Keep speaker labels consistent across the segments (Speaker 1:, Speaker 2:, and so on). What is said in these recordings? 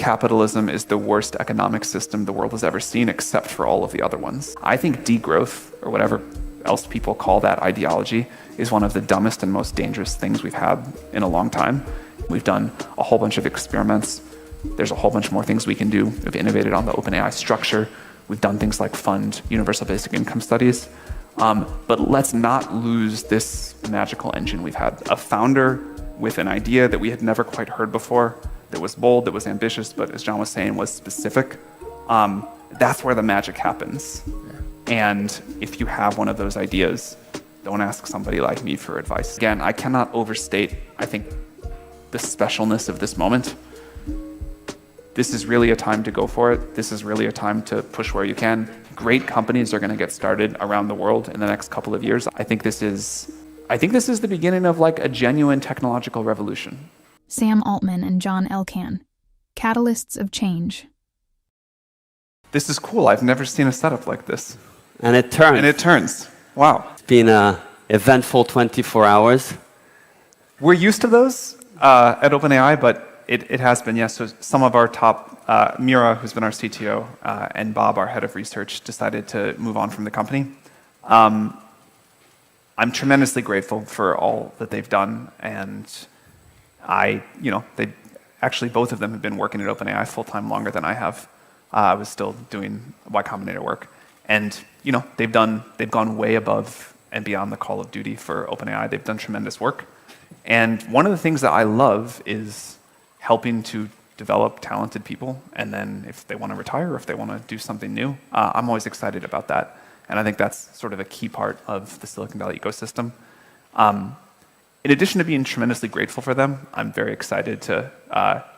Speaker 1: capitalism is the worst economic system the world has ever seen, except for all of the other ones. I think degrowth, or whatever else people call that ideology, is one of the dumbest and most dangerous things we've had in a long time. We've done a whole bunch of experiments. There's a whole bunch more things we can do. We've innovated on the OpenAI structure. We've done things like fund universal basic income studies. But let's not lose this magical engine we've had. A founder with an idea that we had never quite heard before, that was bold, that was ambitious, but as John was saying, was specific. That's where the magic happens. And if you have one of those ideas, don't ask somebody like me for advice. Again, I cannot overstate, I think, the specialness of this moment. This is really a time to go for it. This is really a time to push where you can. Great companies are going to get started around the world in the next couple of years. I think this is the beginning of like a genuine technological revolution.
Speaker 2: Sam Altman and John Elkann, catalysts of change.
Speaker 1: This is cool. I've never seen a setup like this.
Speaker 3: And it turns.
Speaker 1: Wow.
Speaker 3: It's been an eventful 24 hours.
Speaker 1: We're used to those at OpenAI, but it has been, yes. So some of our top, Mira, who's been our CTO, and Bob, our head of research, decided to move on from the company. I'm tremendously grateful for all that they've done, and they actually, both of them have been working at OpenAI full-time longer than I have. I was still doing Y Combinator work. And, they've gone way above and beyond the call of duty for OpenAI. They've done tremendous work. And one of the things that I love is helping to develop talented people. And then if they want to retire or if they want to do something new, I'm always excited about that. And I think that's sort of a key part of the Silicon Valley ecosystem. In addition to being tremendously grateful for them, I'm very excited to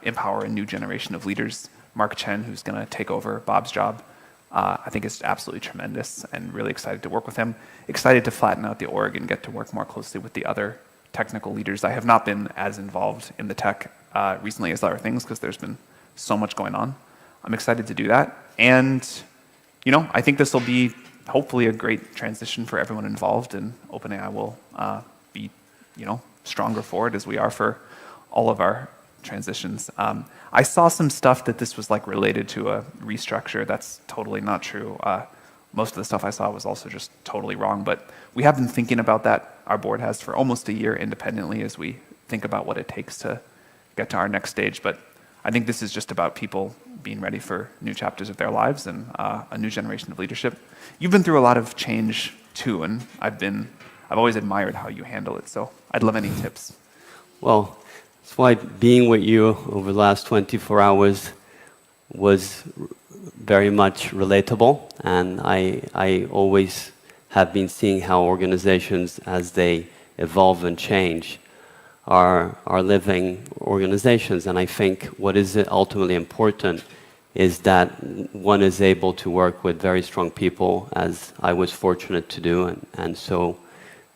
Speaker 1: empower a new generation of leaders. Mark Chen, who's going to take over Bob's job, I think is absolutely tremendous and really excited to work with him. Excited to flatten out the org and get to work more closely with the other technical leaders. I have not been as involved in the tech recently as other things because there's been so much going on. I'm excited to do that. And, I think this will be hopefully a great transition for everyone involved, and OpenAI will be, stronger for it as we are for all of our transitions. I saw some stuff that this was like related to a restructure. That's totally not true. Most of the stuff I saw was also just totally wrong, but we have been thinking about that. Our board has for almost a year independently as we think about what it takes to get to our next stage. But I think this is just about people being ready for new chapters of their lives and a new generation of leadership. You've been through a lot of change too, and I've always admired how you handle it. So I'd love any tips.
Speaker 3: Well, that's why being with you over the last 24 hours was very much relatable, and I always have been seeing how organizations, as they evolve and change, are living organizations. And I think what is ultimately important is that one is able to work with very strong people, as I was fortunate to do, and so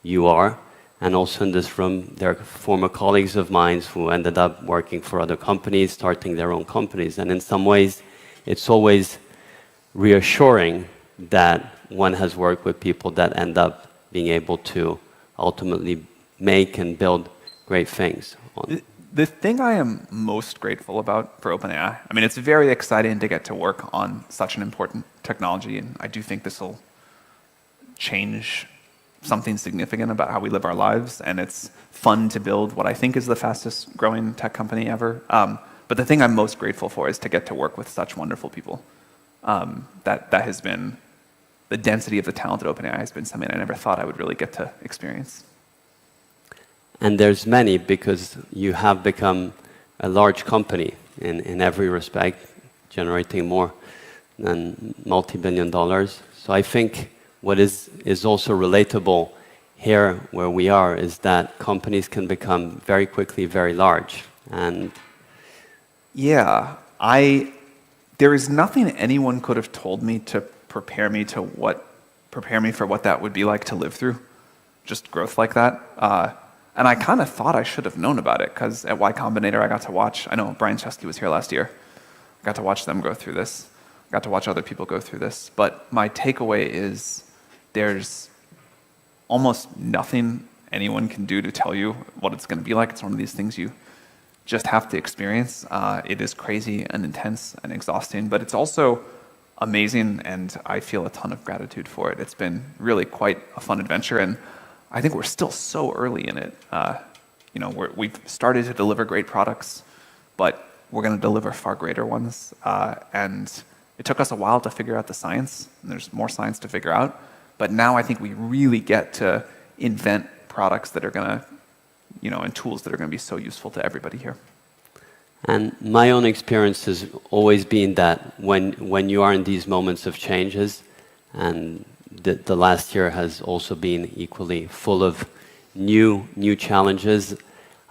Speaker 3: you are. And also in this room, there are former colleagues of mine who ended up working for other companies, starting their own companies. And in some ways, it's always reassuring that one has worked with people that end up being able to ultimately make and build great things.
Speaker 1: The thing I am most grateful about for OpenAI, it's very exciting to get to work on such an important technology, and I do think this will change something significant about how we live our lives, and it's fun to build what I think is the fastest growing tech company ever. But the thing I'm most grateful for is to get to work with such wonderful people. That has been, the density of the talent at OpenAI has been something I never thought I would really get to experience.
Speaker 3: And there's many, because you have become a large company in every respect, generating more than multi-billion dollars. So I think what is also relatable here where we are is that companies can become very quickly very large. And
Speaker 1: yeah, there is nothing anyone could have told me to prepare me for what that would be like to live through, just growth like that. And I kind of thought I should have known about it, because at Y Combinator I got to watch, I know Brian Chesky was here last year, I got to watch them go through this, I got to watch other people go through this. But my takeaway is there's almost nothing anyone can do to tell you what it's going to be like. It's one of these things you just have to experience. It is crazy and intense and exhausting, but it's also amazing, and I feel a ton of gratitude for it. It's been really quite a fun adventure, and I think we're still so early in it. We've started to deliver great products, but we're going to deliver far greater ones. And it took us a while to figure out the science, and there's more science to figure out. But now I think we really get to invent products that are going to, and tools that are going to be so useful to everybody here.
Speaker 3: And my own experience has always been that when you are in these moments of changes, and the last year has also been equally full of new challenges,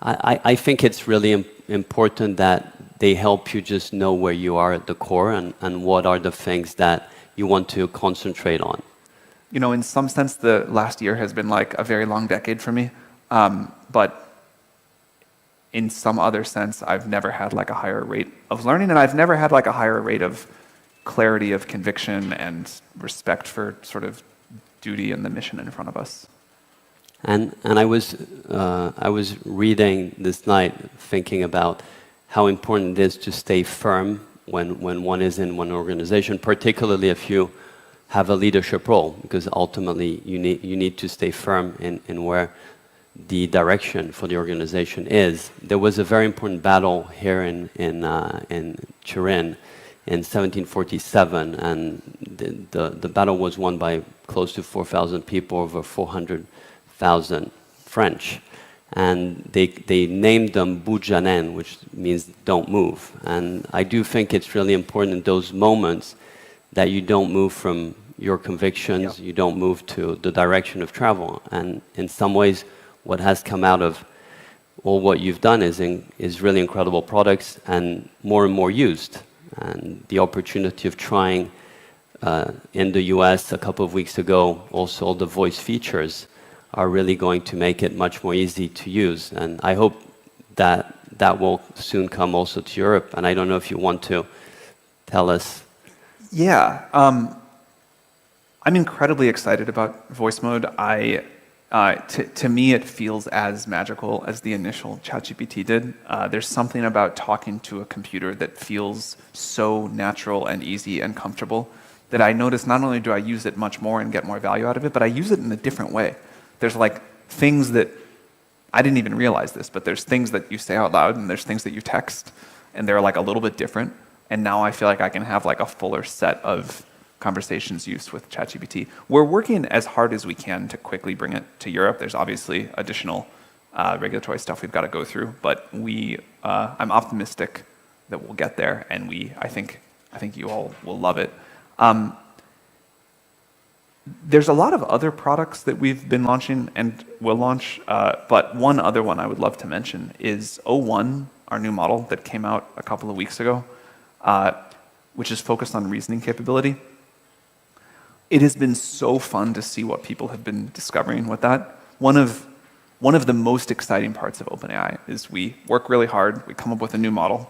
Speaker 3: I think it's really important that they help you just know where you are at the core and what are the things that you want to concentrate on.
Speaker 1: In some sense, the last year has been like a very long decade for me. But in some other sense, I've never had like a higher rate of learning, and I've never had like a higher rate of clarity of conviction and respect for sort of duty and the mission in front of us.
Speaker 3: And I was reading this night, thinking about how important it is to stay firm when one is in one organization, particularly if you have a leadership role, because ultimately you need to stay firm in where the direction for the organization is. There was a very important battle here in Turin in 1747, and the battle was won by close to 4,000 people, over 400,000 French. And they named them Bujanen, which means don't move. And I do think it's really important in those moments that you don't move from your convictions, you don't move to the direction of travel. And in some ways, what has come out of all what you've done is really incredible products and more used. And the opportunity of trying in the US a couple of weeks ago, also all the voice features are really going to make it much more easy to use. And I hope that will soon come also to Europe. And I don't know if you want to tell us.
Speaker 1: Yeah, I'm incredibly excited about voice mode. To me, it feels as magical as the initial ChatGPT did. There's something about talking to a computer that feels so natural and easy and comfortable that I notice not only do I use it much more and get more value out of it, but I use it in a different way. There's like things that, I didn't even realize this, but there's things that you say out loud and there's things that you text, and they're like a little bit different. And now I feel like I can have like a fuller set of conversations used with ChatGPT. We're working as hard as we can to quickly bring it to Europe. There's obviously additional regulatory stuff we've got to go through, but I'm optimistic that we'll get there, and I think you all will love it. There's a lot of other products that we've been launching and will launch, but one other one I would love to mention is O1, our new model that came out a couple of weeks ago, which is focused on reasoning capability. It has been so fun to see what people have been discovering with that. One of the most exciting parts of OpenAI is we work really hard, we come up with a new model,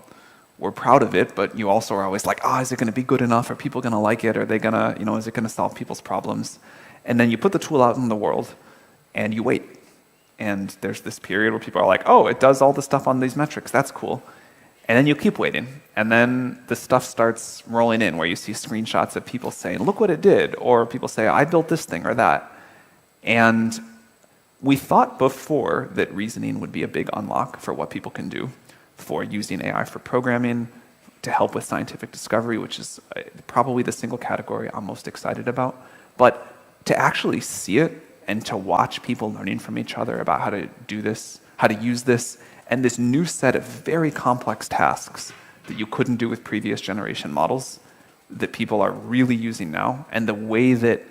Speaker 1: we're proud of it, but you also are always like, is it going to be good enough? Are people going to like it? Are they going to, is it going to solve people's problems? And then you put the tool out in the world and you wait. And there's this period where people are like, it does all the stuff on these metrics. That's cool. And then you keep waiting. And then the stuff starts rolling in where you see screenshots of people saying, look what it did. Or people say, I built this thing or that. And we thought before that reasoning would be a big unlock for what people can do for using AI for programming, to help with scientific discovery, which is probably the single category I'm most excited about. But to actually see it and to watch people learning from each other about how to do this, how to use this, and this new set of very complex tasks that you couldn't do with previous generation models that people are really using now, and the way that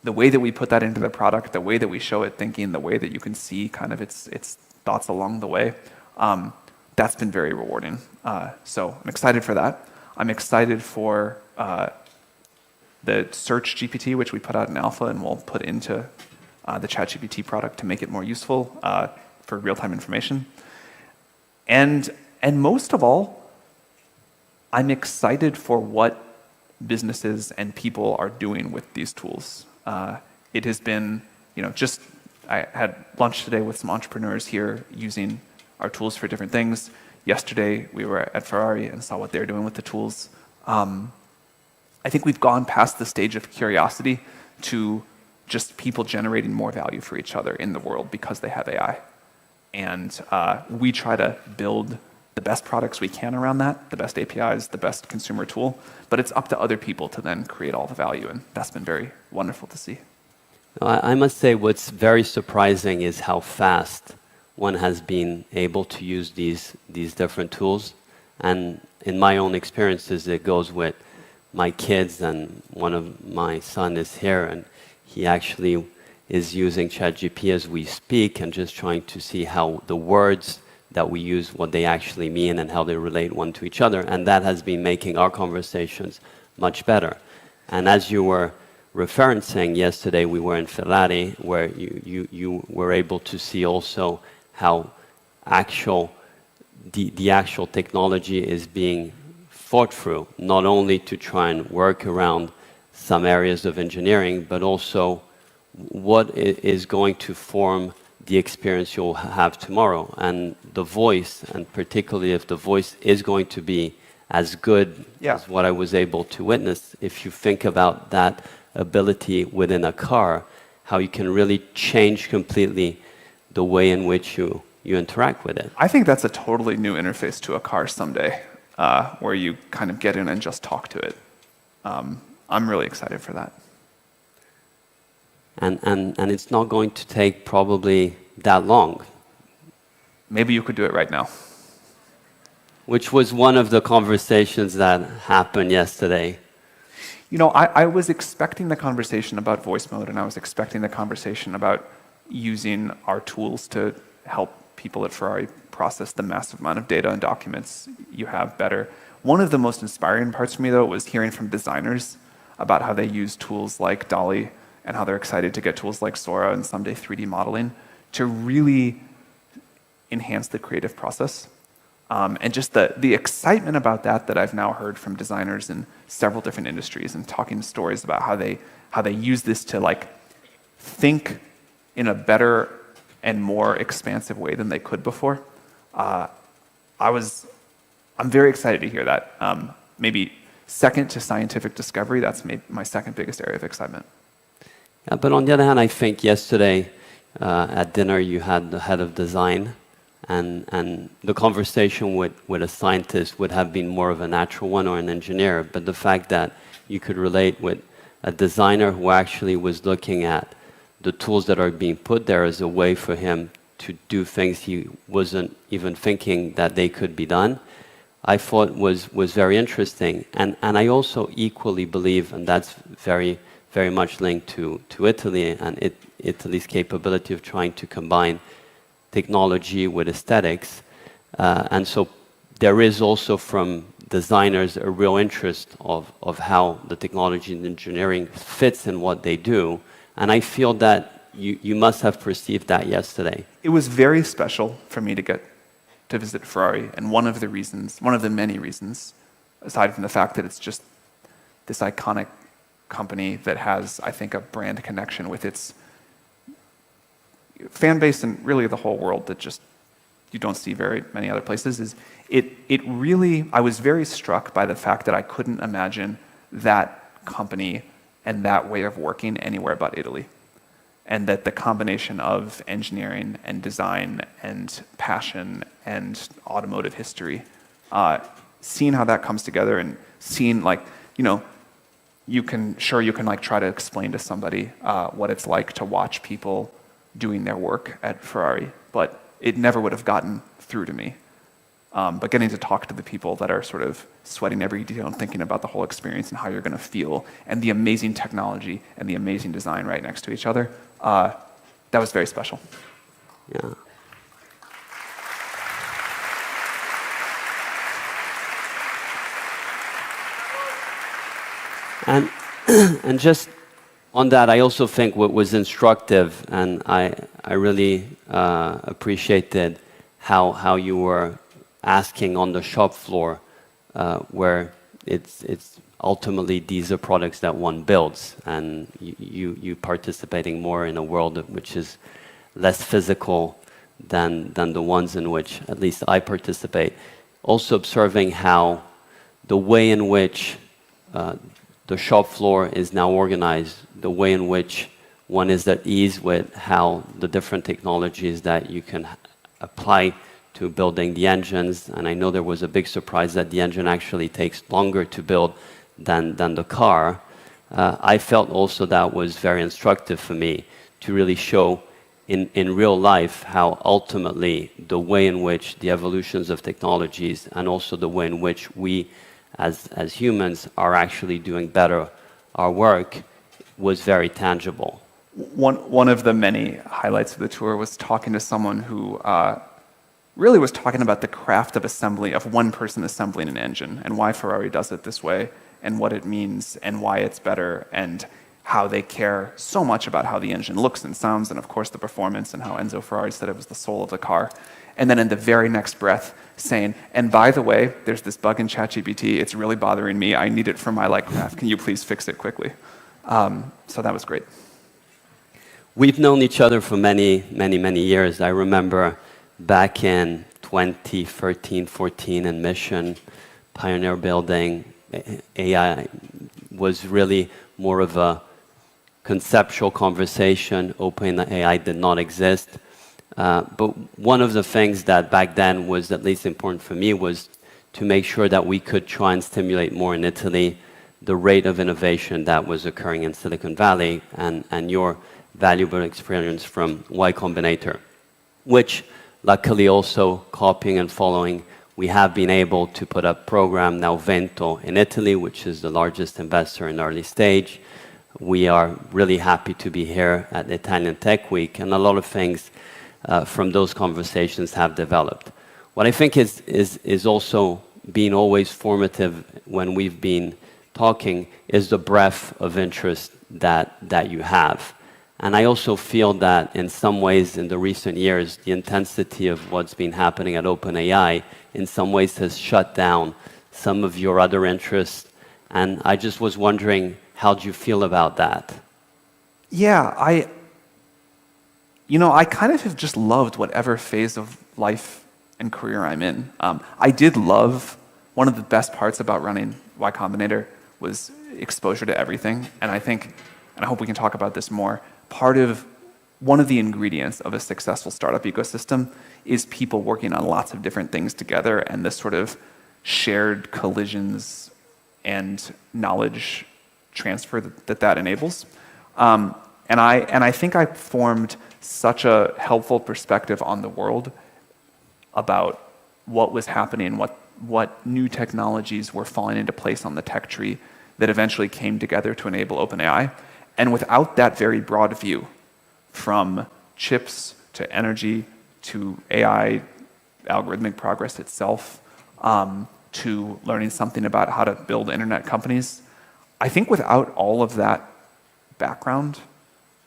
Speaker 1: we put that into the product, the way that we show it thinking, the way that you can see kind of its thoughts along the way, that's been very rewarding. So I'm excited for that. I'm excited for the Search GPT, which we put out in alpha and we'll put into the ChatGPT product to make it more useful for real-time information. And most of all, I'm excited for what businesses and people are doing with these tools. It has been, I had lunch today with some entrepreneurs here using our tools for different things. Yesterday, we were at Ferrari and saw what they're doing with the tools. I think we've gone past the stage of curiosity to just people generating more value for each other in the world because they have AI. And we try to build the best products we can around that, the best APIs, the best consumer tool, but it's up to other people to then create all the value, and that's been very wonderful to see.
Speaker 3: I must say what's very surprising is how fast one has been able to use these different tools. And in my own experiences, it goes with my kids, and one of my son is here, and he actually is using ChatGPT as we speak and just trying to see how the words that we use, what they actually mean and how they relate one to each other. And that has been making our conversations much better. And as you were referencing, yesterday we were in Ferrari, where you were able to see also how the actual technology is being thought through, not only to try and work around some areas of engineering, but also what is going to form the experience you'll have tomorrow. And the voice, and particularly if the voice is going to be as good as what I was able to witness, if you think about that ability within a car, how you can really change completely the way in which you interact with it.
Speaker 1: I think that's a totally new interface to a car someday, where you kind of get in and just talk to it. I'm really excited for that.
Speaker 3: And it's not going to take probably that long.
Speaker 1: Maybe you could do it right now.
Speaker 3: Which was one of the conversations that happened yesterday.
Speaker 1: You know, I was expecting the conversation about voice mode, and I was expecting the conversation about using our tools to help people at Ferrari process the massive amount of data and documents you have better. One of the most inspiring parts for me, though, was hearing from designers about how they use tools like DALL-E and how they're excited to get tools like Sora and someday 3D modeling to really enhance the creative process. And just the excitement about that I've now heard from designers in several different industries, and talking stories about how they use this to like think in a better and more expansive way than they could before. I'm very excited to hear that. Maybe second to scientific discovery, that's my second biggest area of excitement.
Speaker 3: Yeah, but on the other hand, I think yesterday at dinner you had the head of design, and the conversation with a scientist would have been more of a natural one, or an engineer. But the fact that you could relate with a designer who actually was looking at the tools that are being put there as a way for him to do things he wasn't even thinking that they could be done, I thought was very interesting. And I also equally believe, and that's very, very much linked to Italy and Italy's capability of trying to combine technology with aesthetics. And so there is also from designers a real interest of how the technology and engineering fits in what they do. And I feel that you must have perceived that yesterday.
Speaker 1: It was very special for me to get to visit Ferrari, and one of the many reasons, aside from the fact that it's just this iconic company that has, I think, a brand connection with its fan base and really the whole world that just you don't see very many other places, is it really, I was very struck by the fact that I couldn't imagine that company and that way of working anywhere but Italy. And that the combination of engineering and design and passion and automotive history, seeing how that comes together, and seeing you can like try to explain to somebody what it's like to watch people doing their work at Ferrari, but it never would have gotten through to me. But getting to talk to the people that are sort of sweating every detail and thinking about the whole experience and how you're going to feel, and the amazing technology and the amazing design right next to each other, that was very special.
Speaker 3: Yeah. And just on that, I also think what was instructive, and I really appreciated how you were asking on the shop floor, where it's ultimately these are products that one builds, and you participating more in a world which is less physical than the ones in which at least I participate. Also observing how the way in which the shop floor is now organized, the way in which one is at ease with how the different technologies that you can apply to building the engines. And I know there was a big surprise that the engine actually takes longer to build than the car. I felt also that was very instructive for me to really show in real life how ultimately the way in which the evolutions of technologies and also the way in which we as humans are actually doing better our work was very tangible.
Speaker 1: One of the many highlights of the tour was talking to someone who really was talking about the craft of assembly, of one person assembling an engine, and why Ferrari does it this way, and what it means, and why it's better, and how they care so much about how the engine looks and sounds, and of course the performance, and how Enzo Ferrari said it was the soul of the car. And then in the very next breath saying, and by the way, there's this bug in ChatGPT, it's really bothering me, I need it for my craft, can you please fix it quickly? So that was great.
Speaker 3: We've known each other for many, many, many years. I remember back in 2013, 14 in Mission, Pioneer Building, AI was really more of a conceptual conversation. OpenAI did not exist. But one of the things that back then was at least important for me was to make sure that we could try and stimulate more in Italy the rate of innovation that was occurring in Silicon Valley and your valuable experience from Y Combinator, which luckily also copying and following, we have been able to put a program now Vento in Italy, which is the largest investor in early stage. We are really happy to be here at the Italian Tech Week, and a lot of things from those conversations have developed. What I think is also been always formative when we've been talking is the breadth of interest that you have. And I also feel that in some ways in the recent years, the intensity of what's been happening at OpenAI in some ways has shut down some of your other interests. And I just was wondering, how do you feel about that?
Speaker 1: Yeah, I kind of have just loved whatever phase of life and career I'm in. I did love, one of the best parts about running Y Combinator was exposure to everything. And I think, and I hope we can talk about this more, one of the ingredients of a successful startup ecosystem is people working on lots of different things together and this sort of shared collisions and knowledge transfer that enables. And I think I formed such a helpful perspective on the world about what was happening, what new technologies were falling into place on the tech tree that eventually came together to enable OpenAI. And without that very broad view, from chips to energy to AI, algorithmic progress itself, to learning something about how to build internet companies, I think without all of that background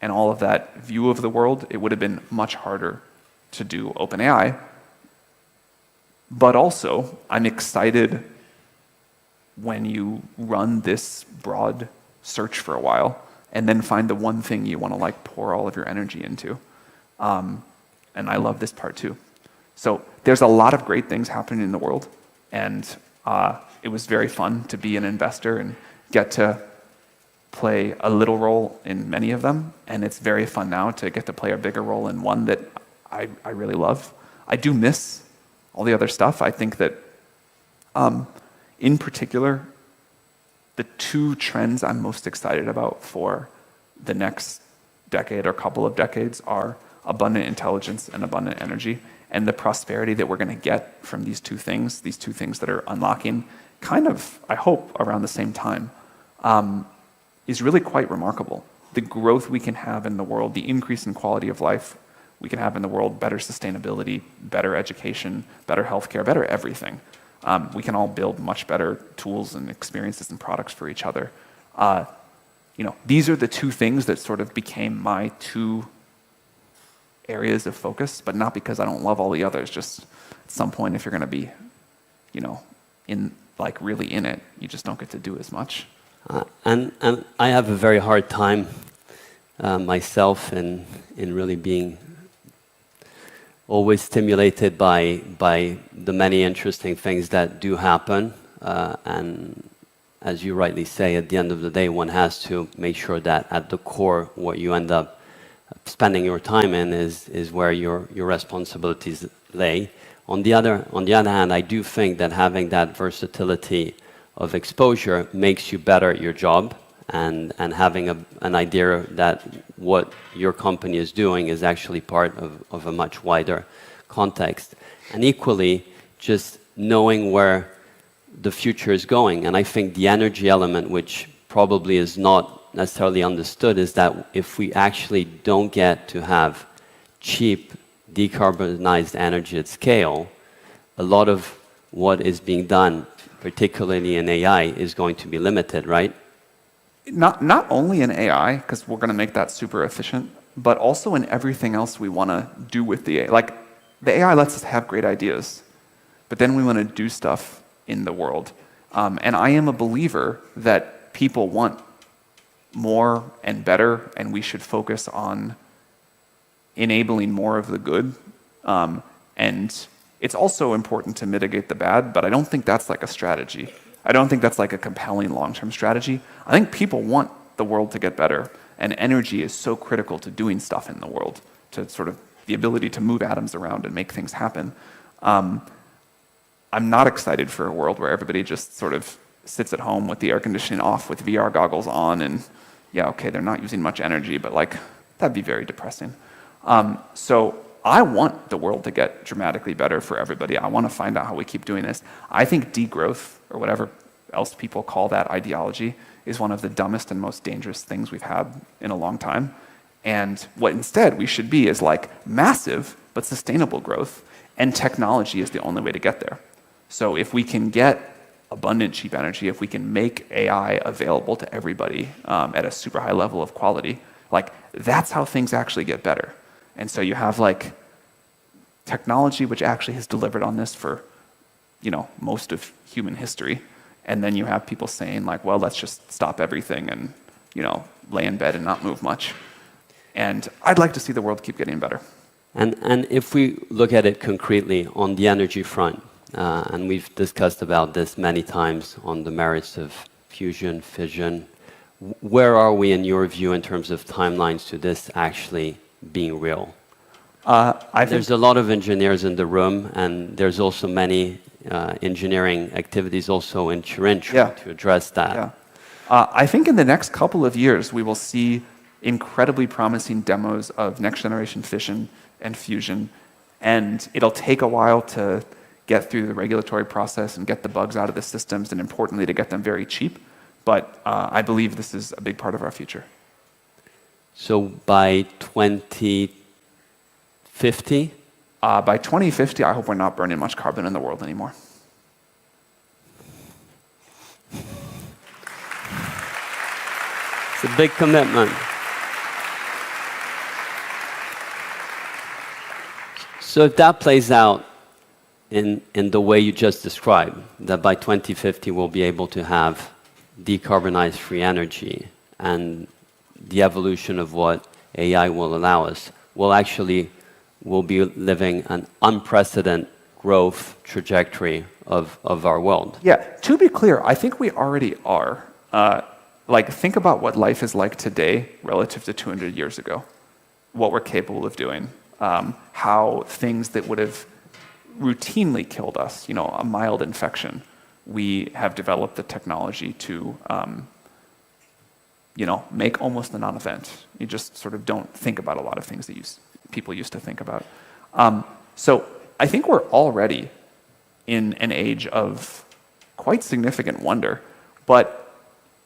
Speaker 1: and all of that view of the world, it would have been much harder to do OpenAI. But also, I'm excited when you run this broad search for a while and then find the one thing you want to pour all of your energy into. And I love this part too. So there's a lot of great things happening in the world, and it was very fun to be an investor and get to play a little role in many of them, and it's very fun now to get to play a bigger role in one that I really love. I do miss all the other stuff. I think that, in particular, the two trends I'm most excited about for the next decade or couple of decades are abundant intelligence and abundant energy, and the prosperity that we're going to get from these two things that are unlocking kind of, I hope, around the same time, is really quite remarkable. The growth we can have in the world, the increase in quality of life we can have in the world, better sustainability, better education, better healthcare, better everything. We can all build much better tools and experiences and products for each other. These are the two things that sort of became my two areas of focus, but not because I don't love all the others. Just at some point, if you're going to be, really in it, you just don't get to do as much.
Speaker 3: And I have a very hard time myself in really being always stimulated by the many interesting things that do happen. And as you rightly say, at the end of the day, one has to make sure that at the core, what you end up spending your time in is where your responsibilities lay. On the other hand, I do think that having that versatility of exposure makes you better at your job, and having an idea that what your company is doing is actually part of a much wider context. And equally, just knowing where the future is going. And I think the energy element, which probably is not necessarily understood, is that if we actually don't get to have cheap, decarbonized energy at scale, a lot of what is being done, particularly in AI, is going to be limited, right?
Speaker 1: Not only in AI, because we're going to make that super efficient, but also in everything else we want to do with the AI. Like, the AI lets us have great ideas, but then we want to do stuff in the world. And I am a believer that people want more and better, and we should focus on enabling more of the good. And it's also important to mitigate the bad, but I don't think that's like a strategy. I don't think that's like a compelling long-term strategy. I think people want the world to get better, and energy is so critical to doing stuff in the world, to sort of the ability to move atoms around and make things happen. I'm not excited for a world where everybody just sort of sits at home with the air conditioning off, with VR goggles on, and yeah, okay, they're not using much energy, but like, that'd be very depressing. So I want the world to get dramatically better for everybody. I want to find out how we keep doing this. I think degrowth, or whatever else people call that ideology, is one of the dumbest and most dangerous things we've had in a long time. And what instead we should be is like massive but sustainable growth, and technology is the only way to get there. So if we can get abundant cheap energy, if we can make AI available to everybody at a super high level of quality, like, that's how things actually get better. And so you have like technology which actually has delivered on this for, you know, most of human history. And then you have people saying like, well, let's just stop everything and, you know, lay in bed and not move much. And I'd like to see the world keep getting better.
Speaker 3: And if we look at it concretely on the energy front, and we've discussed about this many times on the merits of fusion, fission, where are we in your view in terms of timelines to this actually being real? There's a lot of engineers in the room, and there's also many engineering activities also in Turin to address that.
Speaker 1: Yeah. I think in the next couple of years, we will see incredibly promising demos of next generation fission and fusion, and it'll take a while to get through the regulatory process and get the bugs out of the systems, and importantly, to get them very cheap. But I believe this is a big part of our future.
Speaker 3: So by 2050?
Speaker 1: By 2050, I hope we're not burning much carbon in the world anymore.
Speaker 3: It's a big commitment. So if that plays out in the way you just described, that by 2050 we'll be able to have decarbonized free energy, and the evolution of what AI will allow us, we'll be living an unprecedented growth trajectory of our world.
Speaker 1: Yeah, to be clear, I think we already are. Like, think about what life is like today relative to 200 years ago, what we're capable of doing, how things that would have routinely killed us, you know, a mild infection, we have developed the technology to, you know, make almost a non-event. You just sort of don't think about a lot of things that people used to think about. So I think we're already in an age of quite significant wonder, but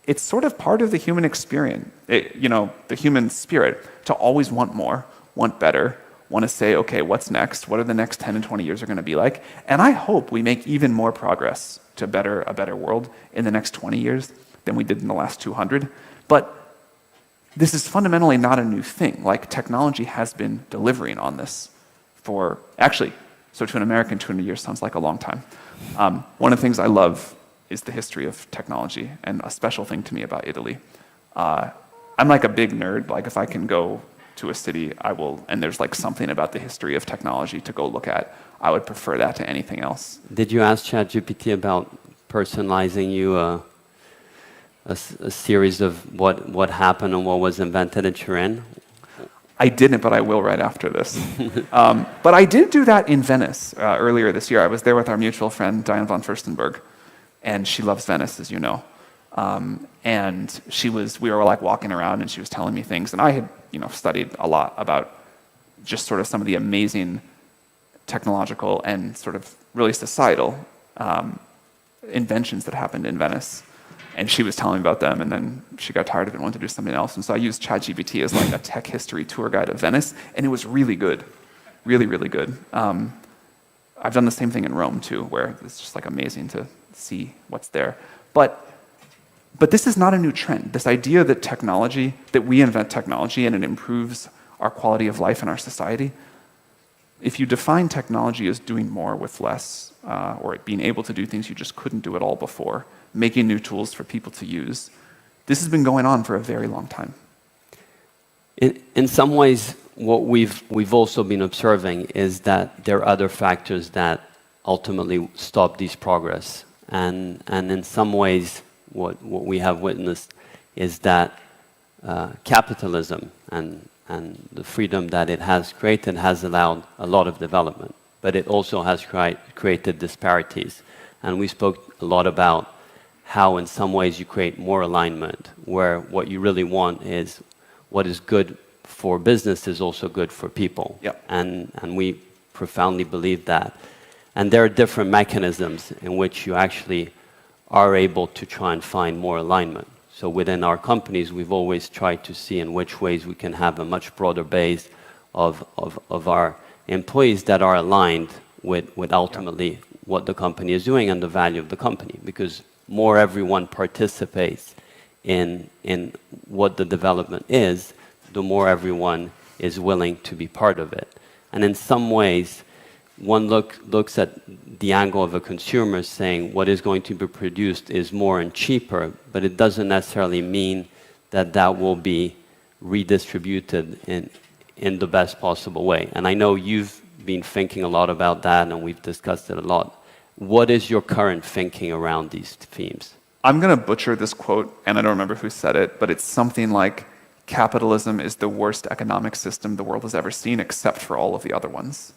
Speaker 1: it's sort of part of the human experience, you know, the human spirit, to always want more, want better, want to say, okay, what's next? What are the next 10 and 20 years are going to be like? And I hope we make even more progress to a better world in the next 20 years than we did in the last 200. But this is fundamentally not a new thing. Like, technology has been delivering on this for, actually, so to an American, 200 years sounds like a long time. One of the things I love is the history of technology, and a special thing to me about Italy. I'm like a big nerd. Like, if I can go to a city, and there's like something about the history of technology to go look at, I would prefer that to anything else.
Speaker 3: Did you ask ChatGPT about personalizing you a series of what happened and what was invented at Turin?
Speaker 1: I didn't, but I will right after this. But I did do that in Venice earlier this year. I was there with our mutual friend, Diane von Furstenberg, and she loves Venice, as you know. And we were like walking around, and she was telling me things, and I had, studied a lot about just sort of some of the amazing technological and sort of really societal inventions that happened in Venice. And she was telling me about them, and then she got tired of it and wanted to do something else. And so I used ChatGPT as like a tech history tour guide of Venice, and it was really good. Really, really good. I've done the same thing in Rome, too, where it's just like amazing to see what's there. But this is not a new trend. This idea that we invent technology and it improves our quality of life in our society, if you define technology as doing more with less, or being able to do things you just couldn't do at all before, making new tools for people to use, this has been going on for a very long time.
Speaker 3: In some ways, what we've also been observing is that there are other factors that ultimately stop this progress. And in some ways, what we have witnessed is that capitalism and the freedom that it has created has allowed a lot of development, but it also has created disparities. And we spoke a lot about how in some ways you create more alignment, where what you really want is what is good for business is also good for people.
Speaker 1: Yep.
Speaker 3: And we profoundly believe that. And there are different mechanisms in which you actually are able to try and find more alignment. So within our companies, we've always tried to see in which ways we can have a much broader base of our employees that are aligned with ultimately what the company is doing and the value of the company. Because more everyone participates in what the development is, the more everyone is willing to be part of it. And in some ways, one looks at the angle of a consumer saying what is going to be produced is more and cheaper, but it doesn't necessarily mean that will be redistributed in the best possible way. And I know you've been thinking a lot about that, and we've discussed it a lot. What is your current thinking around these themes?
Speaker 1: I'm going to butcher this quote, and I don't remember who said it, but it's something like, capitalism is the worst economic system the world has ever seen, except for all of the other ones.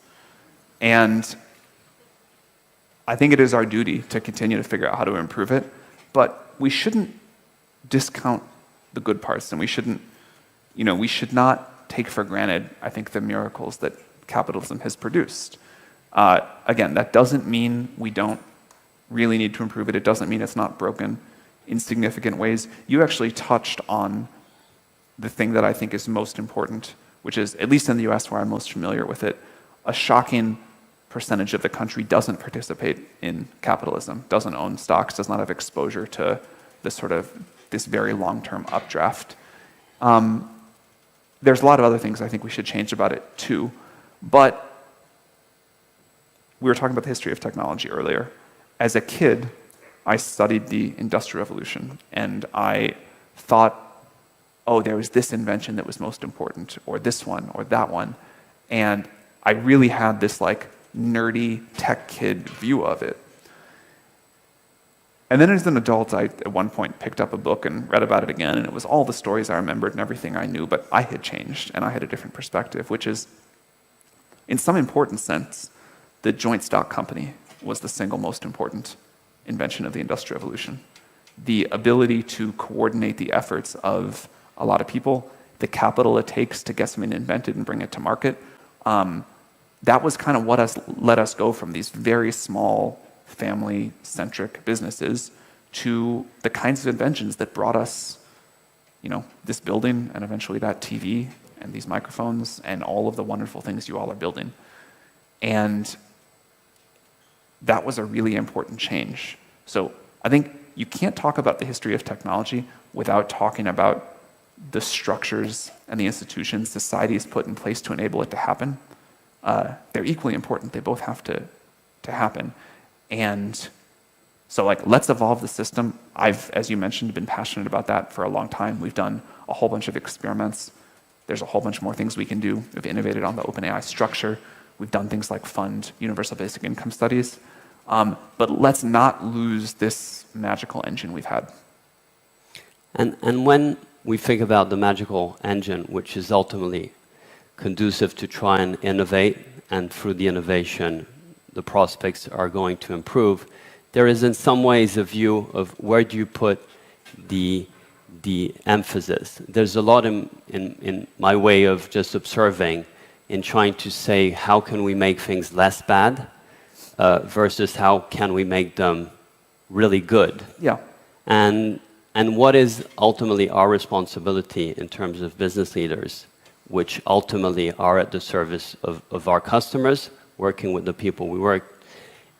Speaker 1: And I think it is our duty to continue to figure out how to improve it, but we shouldn't discount the good parts, and we should not take for granted, I think, the miracles that capitalism has produced. Again, that doesn't mean we don't really need to improve it. It doesn't mean it's not broken in significant ways. You actually touched on the thing that I think is most important, which is, at least in the US where I'm most familiar with it, a shocking percentage of the country doesn't participate in capitalism, doesn't own stocks, does not have exposure to this very long-term updraft. There's a lot of other things I think we should change about it too, but we were talking about the history of technology earlier. As a kid, I studied the Industrial Revolution, and I thought, oh, there was this invention that was most important, or this one, or that one. And I really had this like nerdy tech kid view of it. And then as an adult, I at one point picked up a book and read about it again, and it was all the stories I remembered and everything I knew, but I had changed, and I had a different perspective, which is, in some important sense, the joint stock company was the single most important invention of the Industrial Revolution. The ability to coordinate the efforts of a lot of people, the capital it takes to get something invented and bring it to market, that was kind of what let us go from these very small, family-centric businesses to the kinds of inventions that brought us, this building and eventually that TV and these microphones and all of the wonderful things you all are building. And that was a really important change. So I think you can't talk about the history of technology without talking about the structures and the institutions society has put in place to enable it to happen. They're equally important. They both have to happen. And so let's evolve the system. I've, as you mentioned, been passionate about that for a long time. We've done a whole bunch of experiments There's a whole bunch more things we can do. We've innovated on the OpenAI structure. We've done things like fund universal basic income studies. But let's not lose this magical engine we've had.
Speaker 3: And when we think about the magical engine, which is ultimately conducive to try and innovate, and through the innovation, the prospects are going to improve, there is in some ways a view of where do you put the emphasis. There's a lot in my way of just observing in trying to say how can we make things less bad versus how can we make them really good.
Speaker 1: Yeah.
Speaker 3: And what is ultimately our responsibility in terms of business leaders, which ultimately are at the service of our customers, working with the people we work,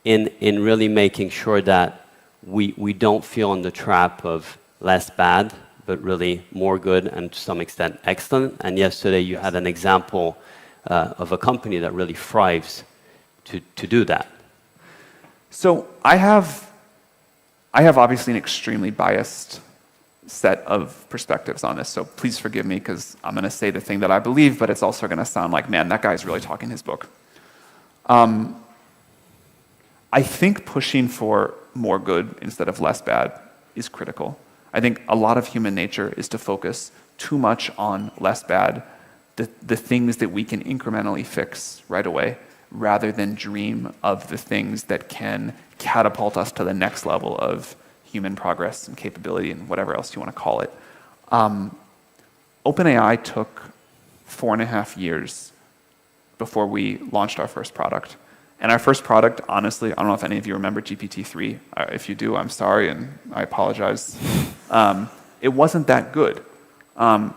Speaker 3: in really making sure that we don't feel in the trap of less bad, but really more good and to some extent excellent. And yesterday you had an example of a company that really thrives to do that.
Speaker 1: So I have obviously an extremely biased set of perspectives on this, so please forgive me because I'm going to say the thing that I believe, but it's also going to sound like, man, that guy's really talking his book. I think pushing for more good instead of less bad is critical. I think a lot of human nature is to focus too much on less bad, the things that we can incrementally fix right away, rather than dream of the things that can catapult us to the next level of human progress and capability and whatever else you want to call it. OpenAI took 4.5 years before we launched our first product. And our first product, honestly, I don't know if any of you remember GPT-3. If you do, I'm sorry and I apologize. It wasn't that good. And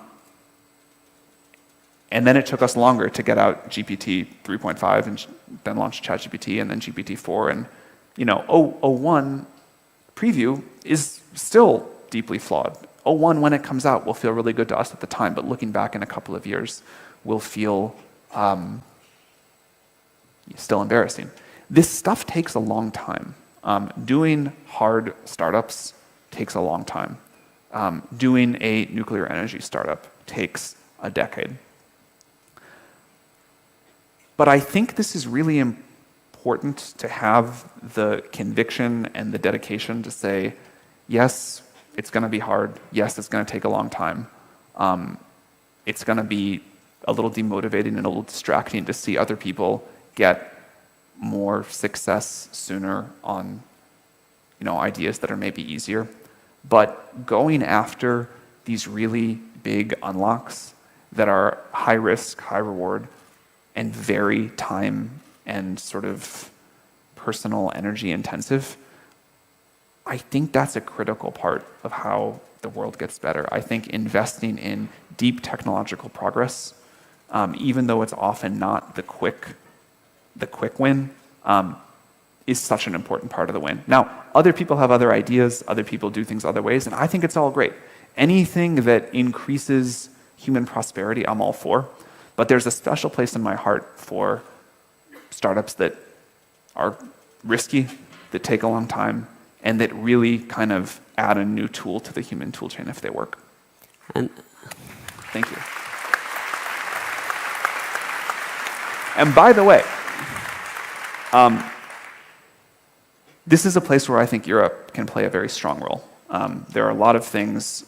Speaker 1: then it took us longer to get out GPT 3.5 and then launch ChatGPT and then GPT-4. And 0.1 preview is still deeply flawed. 0.1, when it comes out, will feel really good to us at the time, but looking back in a couple of years, will feel still embarrassing. This stuff takes a long time. Doing hard startups takes a long time. Doing a nuclear energy startup takes a decade. But I think this is really important to have the conviction and the dedication to say, yes, it's going to be hard. Yes, it's going to take a long time. It's going to be a little demotivating and a little distracting to see other people get more success sooner on ideas that are maybe easier. But going after these really big unlocks that are high risk, high reward, and very time and sort of personal energy intensive, I think that's a critical part of how the world gets better. I think investing in deep technological progress, even though it's often not the quick win, is such an important part of the win. Now, other people have other ideas, other people do things other ways, and I think it's all great. Anything that increases human prosperity, I'm all for. But there's a special place in my heart for startups that are risky, that take a long time, and that really kind of add a new tool to the human tool chain if they work.
Speaker 3: And
Speaker 1: thank you. And by the way, this is a place where I think Europe can play a very strong role. There are a lot of things,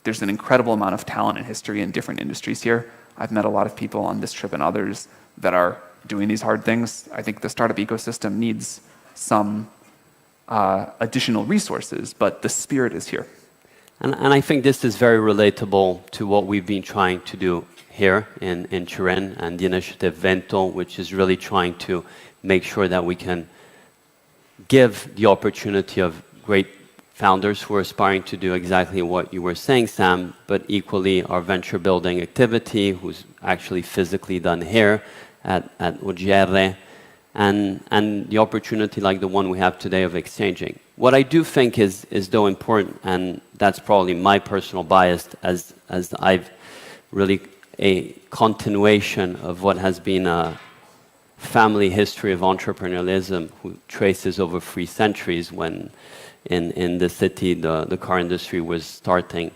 Speaker 1: there's an incredible amount of talent and history in different industries here. I've met a lot of people on this trip and others that are doing these hard things. I think the startup ecosystem needs some additional resources, but the spirit is here.
Speaker 3: And I think this is very relatable to what we've been trying to do here in Turin and the initiative Vento, which is really trying to make sure that we can give the opportunity of great founders who are aspiring to do exactly what you were saying, Sam, but equally our venture building activity, who's actually physically done here at OGR, and the opportunity like the one we have today of exchanging. What I do think is though important, and that's probably my personal bias as I've really a continuation of what has been a family history of entrepreneurialism who traces over 3 centuries when in the city the car industry was starting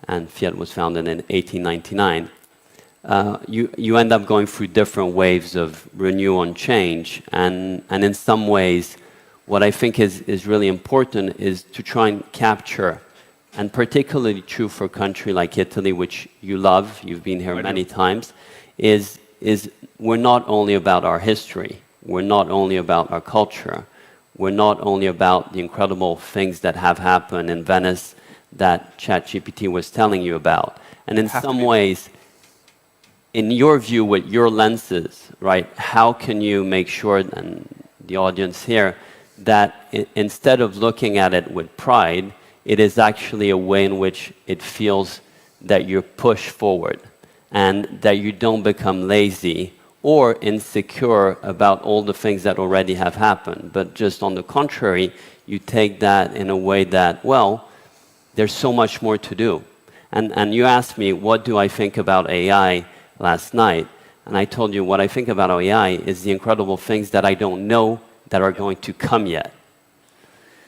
Speaker 3: and Fiat was founded in 1899. You end up going through different waves of renewal and change, and in some ways, what I think is really important is to try and capture, and particularly true for a country like Italy, which you love, you've been here many times, is we're not only about our history, we're not only about our culture, we're not only about the incredible things that have happened in Venice that ChatGPT was telling you about. And in some ways, in your view, with your lenses, right, how can you make sure, and the audience here, that instead of looking at it with pride, it is actually a way in which it feels that you're pushed forward and that you don't become lazy or insecure about all the things that already have happened, but just on the contrary, you take that in a way that, well, there's so much more to do. And you asked me, what do I think about AI last night? And I told you what I think about AI is the incredible things that I don't know that are going to come yet.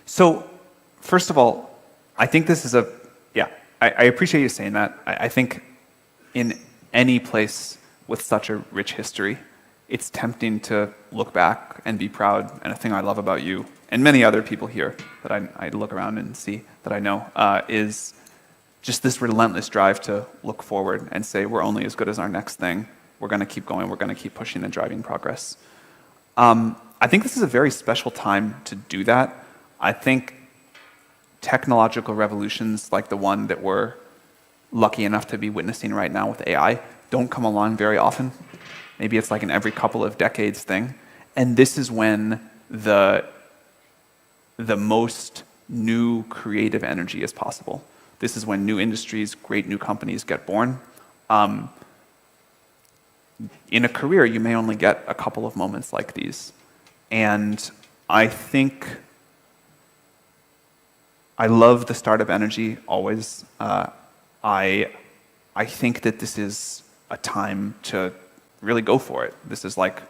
Speaker 1: So, first of all, I think this is I appreciate you saying that. I think in any place with such a rich history, it's tempting to look back and be proud. And a thing I love about you and many other people here that I look around and see that I know is just this relentless drive to look forward and say, we're only as good as our next thing. We're going to keep going. We're going to keep pushing and driving progress. I think this is a very special time to do that. I think technological revolutions like the one that we're lucky enough to be witnessing right now with AI don't come along very often. Maybe it's like an every couple of decades thing. And this is when the most new creative energy is possible. This is when new industries, great new companies get born. In a career, you may only get a couple of moments like these. And I think I love the startup energy always. I think that this is a time to really go for it. This is like,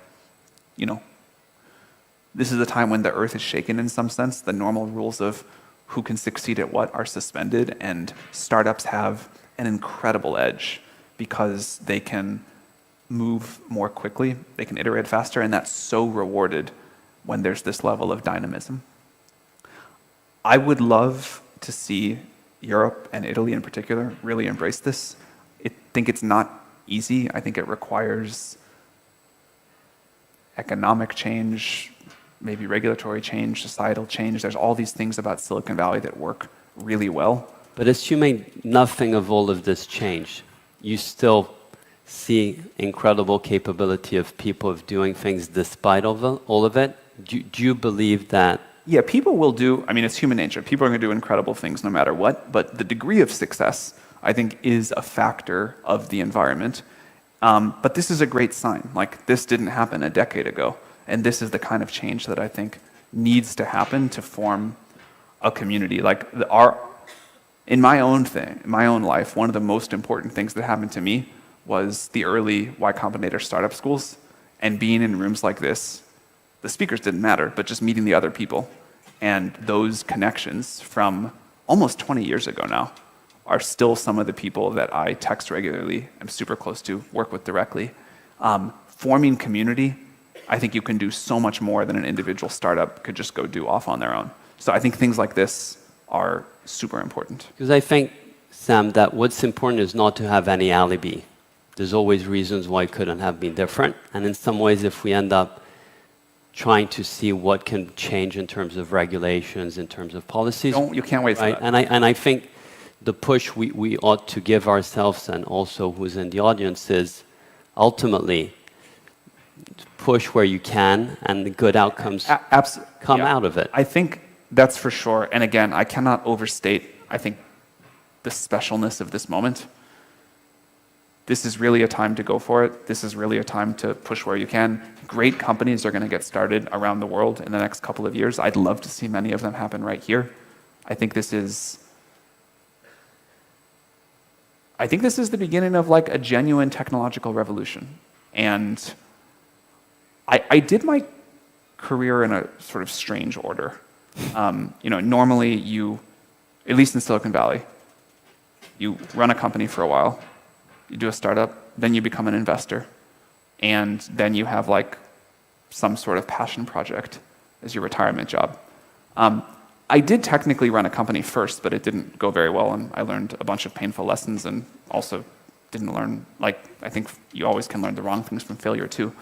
Speaker 1: this is a time when the earth is shaken in some sense. The normal rules of who can succeed at what are suspended, and startups have an incredible edge because they can move more quickly, they can iterate faster, and that's so rewarded when there's this level of dynamism. I would love to see Europe and Italy in particular really embrace this. I think it's not easy. I think it requires economic change, maybe regulatory change, societal change. There's all these things about Silicon Valley that work really well.
Speaker 3: But assuming nothing of all of this changed, you still see incredible capability of people of doing things despite all of it? Do you believe that?
Speaker 1: Yeah, people will do, it's human nature. People are going to do incredible things no matter what, but the degree of success, I think, is a factor of the environment. But this is a great sign. Like, this didn't happen a decade ago, and this is the kind of change that I think needs to happen to form a community. Like, in my own life, one of the most important things that happened to me was the early Y Combinator startup schools, and being in rooms like this. The speakers didn't matter, but just meeting the other people. And those connections from almost 20 years ago now are still some of the people that I text regularly, am super close to, work with directly. Forming community, I think you can do so much more than an individual startup could just go do off on their own. So I think things like this are super important.
Speaker 3: Because I think, Sam, that what's important is not to have any alibi. There's always reasons why it couldn't have been different. And in some ways, if we end up trying to see what can change in terms of regulations, in terms of policies.
Speaker 1: You can't wait for that.
Speaker 3: And I think the push we ought to give ourselves, and also who's in the audience, is ultimately push where you can, and the good outcomes come out of it.
Speaker 1: I think that's for sure. And again, I cannot overstate, I think, the specialness of this moment. This is really a time to go for it. This is really a time to push where you can. Great companies are going to get started around the world in the next couple of years. I'd love to see many of them happen right here. I think this is the beginning of like a genuine technological revolution. And I did my career in a sort of strange order. Normally at least in Silicon Valley, you run a company for a while, you do a startup, then you become an investor, and then you have like some sort of passion project as your retirement job. I did technically run a company first, but it didn't go very well, and I learned a bunch of painful lessons, and also didn't learn, like, I think you always can learn the wrong things from failure too.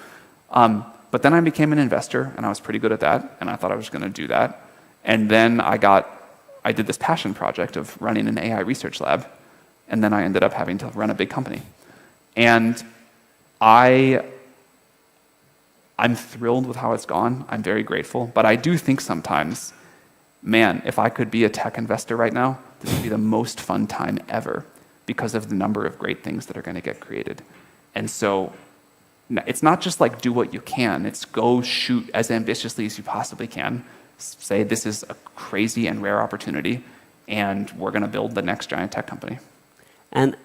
Speaker 1: But then I became an investor, and I was pretty good at that, and I thought I was going to do that. And then I did this passion project of running an AI research lab, and then I ended up having to run a big company. And I'm thrilled with how it's gone. I'm very grateful. But I do think sometimes, man, if I could be a tech investor right now, this would be the most fun time ever because of the number of great things that are going to get created. And so it's not just like do what you can. It's go shoot as ambitiously as you possibly can. Say this is a crazy and rare opportunity, and we're going to build the next giant tech company.
Speaker 3: And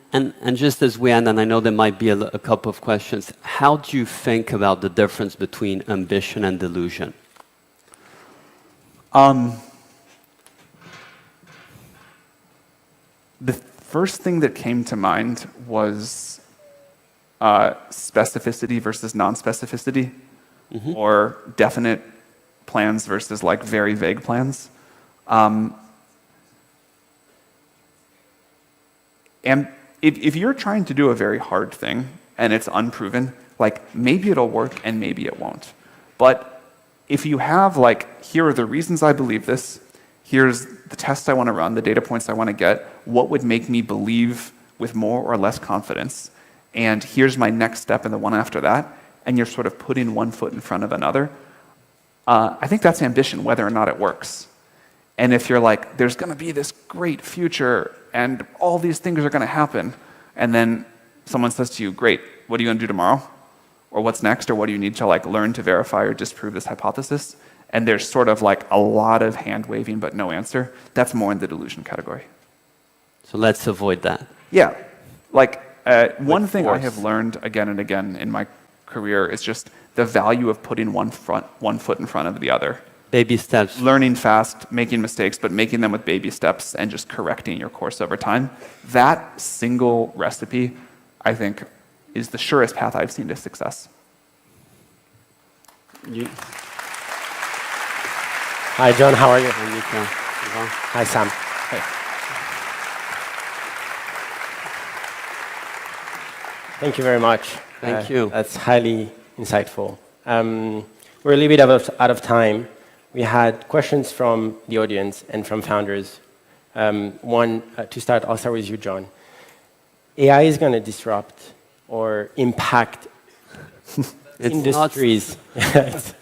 Speaker 3: just as we end, and I know there might be a couple of questions, how do you think about the difference between ambition and delusion?
Speaker 1: The first thing that came to mind was specificity versus non-specificity, or definite plans versus like very vague plans. And if you're trying to do a very hard thing and it's unproven, like maybe it'll work and maybe it won't. But if you have like, here are the reasons I believe this, here's the tests I want to run, the data points I want to get, what would make me believe with more or less confidence, and here's my next step and the one after that, and you're sort of putting one foot in front of another, I think that's ambition, whether or not it works. And if you're like, there's going to be this great future and all these things are going to happen, and then someone says to you, great, what are you going to do tomorrow? Or what's next? Or what do you need to like learn to verify or disprove this hypothesis? And there's sort of like a lot of hand waving but no answer. That's more in the delusion category.
Speaker 3: So let's avoid that.
Speaker 1: Yeah. Like one thing I have learned again and again in my career is just the value of putting one foot in front of the other.
Speaker 3: Baby steps.
Speaker 1: Learning fast, making mistakes, but making them with baby steps and just correcting your course over time. That single recipe, I think, is the surest path I've seen to success.
Speaker 4: Hi, John. How are you?
Speaker 3: Hi,
Speaker 4: Hi, Sam.
Speaker 1: Hey.
Speaker 4: Thank you very much.
Speaker 3: Thank you.
Speaker 4: That's highly insightful. We're a little bit out of time. We had questions from the audience and from founders. One, to start, I'll start with you, John. AI is going to disrupt or impact industries. It's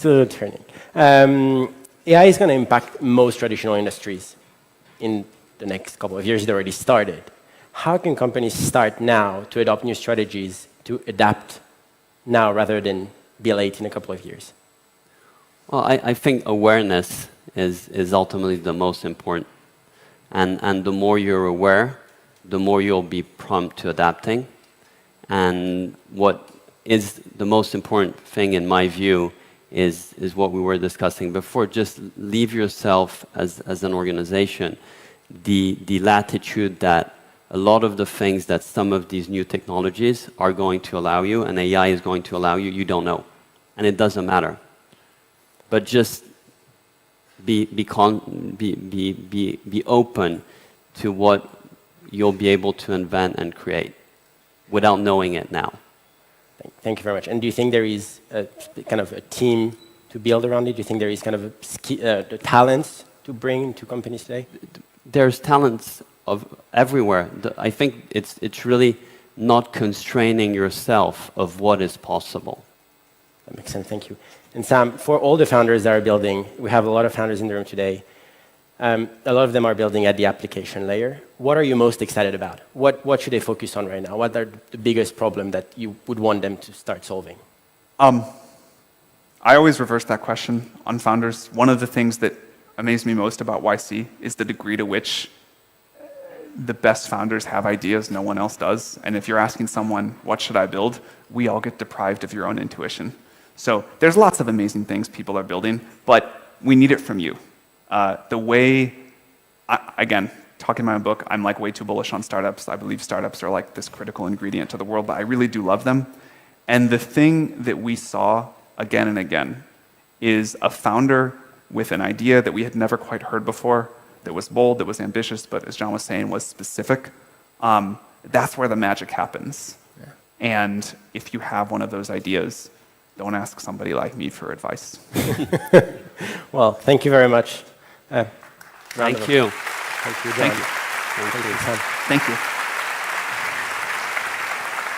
Speaker 4: a little turning. AI is going to impact most traditional industries in the next couple of years. It already started. How can companies start now to adopt new strategies to adapt now rather than be late in a couple of years?
Speaker 3: Well, I think awareness is ultimately the most important. And the more you're aware, the more you'll be prompt to adapting. And what is the most important thing, in my view, is what we were discussing before. Just leave yourself, as an organization, the latitude that a lot of the things that some of these new technologies are going to allow you, and AI is going to allow you, you don't know. And it doesn't matter. But just be open to what you'll be able to invent and create without knowing it now.
Speaker 4: Thank you very much. And do you think there is a kind of a team to build around it? Do you think there is kind of the talents to bring to companies today?
Speaker 3: There's talents of everywhere. I think it's really not constraining yourself of what is possible.
Speaker 4: That makes sense. Thank you. And Sam, for all the founders that are building, we have a lot of founders in the room today. A lot of them are building at the application layer. What are you most excited about? What should they focus on right now? What are the biggest problem that you would want them to start solving?
Speaker 1: I always reverse that question on founders. One of the things that amazed me most about YC is the degree to which the best founders have ideas no one else does. And if you're asking someone, what should I build? We all get deprived of your own intuition. So there's lots of amazing things people are building, but we need it from you. The way, again, talking in my own book, I'm like way too bullish on startups. I believe startups are like this critical ingredient to the world, but I really do love them. And the thing that we saw again and again is a founder with an idea that we had never quite heard before, that was bold, that was ambitious, but as John was saying, was specific. That's where the magic happens. Yeah. And if you have one of those ideas, don't ask somebody like me for advice.
Speaker 4: Well, thank you very much.
Speaker 3: Thank you.
Speaker 4: Thank you, John.
Speaker 3: Thank you.
Speaker 4: Thank you.
Speaker 1: Thank you.